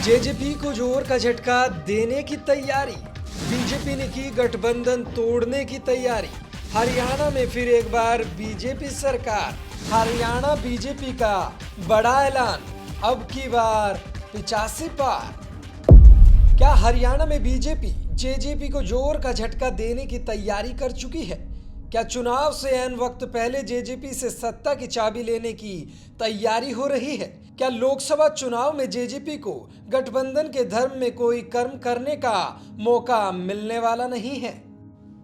JJP को जोर का झटका देने की तैयारी। बीजेपी ने की गठबंधन तोड़ने की तैयारी। हरियाणा में फिर एक बार बीजेपी सरकार। हरियाणा बीजेपी का बड़ा ऐलान, अब की बार 85 पार। क्या हरियाणा में बीजेपी जेजेपी को जोर का झटका देने की तैयारी कर चुकी है? क्या चुनाव से ऐन वक्त पहले जेजेपी से सत्ता की चाबी लेने की तैयारी हो रही है? क्या लोकसभा चुनाव में जेजेपी को गठबंधन के धर्म में कोई कर्म करने का मौका मिलने वाला नहीं है?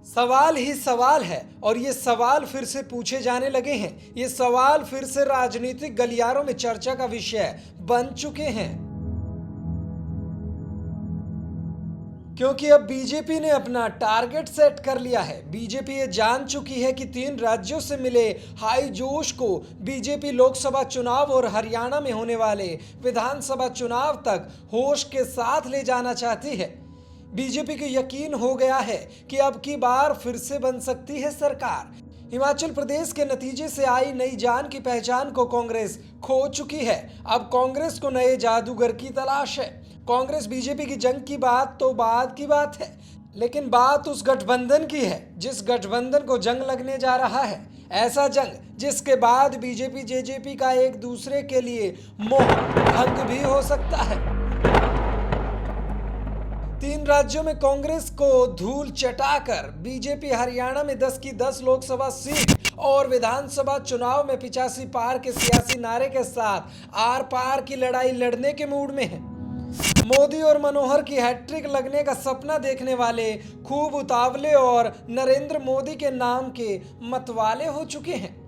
सवाल ही सवाल है और ये सवाल फिर से पूछे जाने लगे हैं। ये सवाल फिर से राजनीतिक गलियारों में चर्चा का विषय बन चुके हैं, क्योंकि अब बीजेपी ने अपना टारगेट सेट कर लिया है। बीजेपी ये जान चुकी है कि 3 राज्यों से मिले हाई जोश को बीजेपी लोकसभा चुनाव और हरियाणा में होने वाले विधानसभा चुनाव तक होश के साथ ले जाना चाहती है। बीजेपी को यकीन हो गया है कि अब की बार फिर से बन सकती है सरकार। हिमाचल प्रदेश के नतीजे से आई नई जान की पहचान को कांग्रेस खो चुकी है। अब कांग्रेस को नए जादूगर की तलाश है। कांग्रेस बीजेपी की जंग की बात तो बाद की बात है, लेकिन बात उस गठबंधन की है जिस गठबंधन को जंग लगने जा रहा है। ऐसा जंग जिसके बाद बीजेपी जेजेपी का एक दूसरे के लिए मोह भंग भी हो सकता है। 3 राज्यों में कांग्रेस को धूल चटाकर बीजेपी हरियाणा में 10 की 10 लोकसभा सीट और विधानसभा चुनाव में 85 पार के सियासी नारे के साथ आर पार की लड़ाई लड़ने के मूड में है। मोदी और मनोहर की हैट्रिक लगने का सपना देखने वाले खूब उतावले और नरेंद्र मोदी के नाम के मतवाले हो चुके हैं।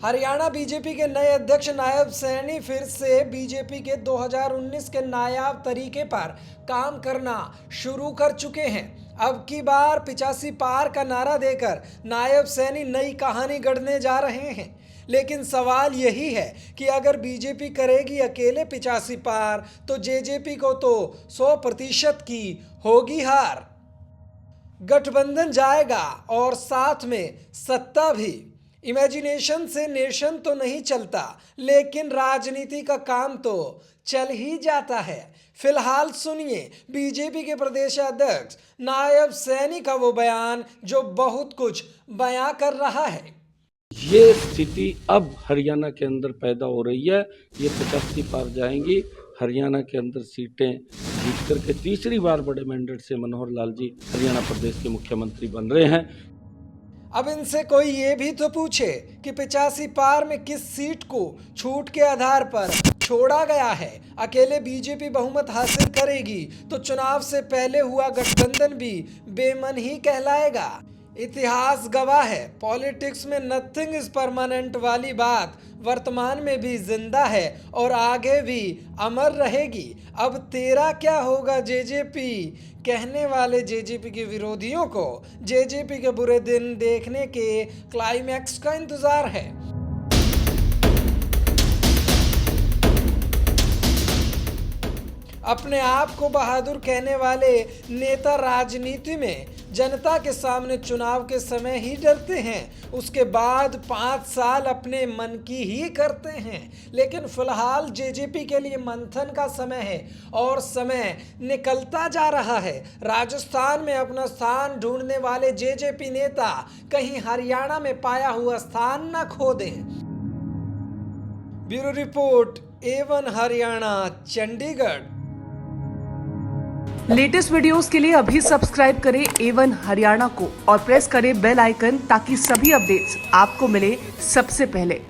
हरियाणा बीजेपी के नए अध्यक्ष नायब सैनी फिर से बीजेपी के 2019 के नायाब तरीके पर काम करना शुरू कर चुके हैं। अब की बार 85 पार का नारा देकर नायब सैनी नई कहानी गढ़ने जा रहे हैं। लेकिन सवाल यही है कि अगर बीजेपी करेगी अकेले 85 पार तो जेजेपी को तो 100% की होगी हार। गठबंधन जाएगा और साथ में सत्ता भी। इमेजिनेशन से नेशन तो नहीं चलता, लेकिन राजनीति का काम तो चल ही जाता है। फिलहाल सुनिए बीजेपी के प्रदेशाध्यक्ष नायब सैनी का वो बयान जो बहुत कुछ बयां कर रहा है। ये स्थिति अब हरियाणा के अंदर पैदा हो रही है। ये 85 पार जाएंगी। हरियाणा के अंदर सीटें जीत करके तीसरी बार बड़े मैंडेट से मनोहर लाल जी हरियाणा प्रदेश के मुख्यमंत्री बन रहे हैं। अब इनसे कोई ये भी तो पूछे कि 85 पार में किस सीट को छूट के आधार पर छोड़ा गया है। अकेले बीजेपी बहुमत हासिल करेगी तो चुनाव से पहले हुआ गठबंधन भी बेमन ही कहलाएगा। इतिहास गवाह है, पॉलिटिक्स में नथिंग इज परमानेंट वाली बात वर्तमान में भी जिंदा है और आगे भी अमर रहेगी। अब तेरा क्या होगा जेजेपी कहने वाले जेजेपी के विरोधियों को जेजेपी के बुरे दिन देखने के क्लाइमैक्स का इंतजार है। अपने आप को बहादुर कहने वाले नेता राजनीति में जनता के सामने चुनाव के समय ही डरते हैं, उसके बाद 5 साल अपने मन की ही करते हैं। लेकिन फिलहाल जेजेपी के लिए मंथन का समय है और समय निकलता जा रहा है। राजस्थान में अपना स्थान ढूंढने वाले जेजेपी नेता कहीं हरियाणा में पाया हुआ स्थान न खो दें। Bureau report, A1 Haryana, Chandigarh. Latest videos के लिए अभी सब्सक्राइब करें A1 हरियाणा को और प्रेस करें बेल आइकन ताकि सभी अपडेट्स आपको मिले सबसे पहले।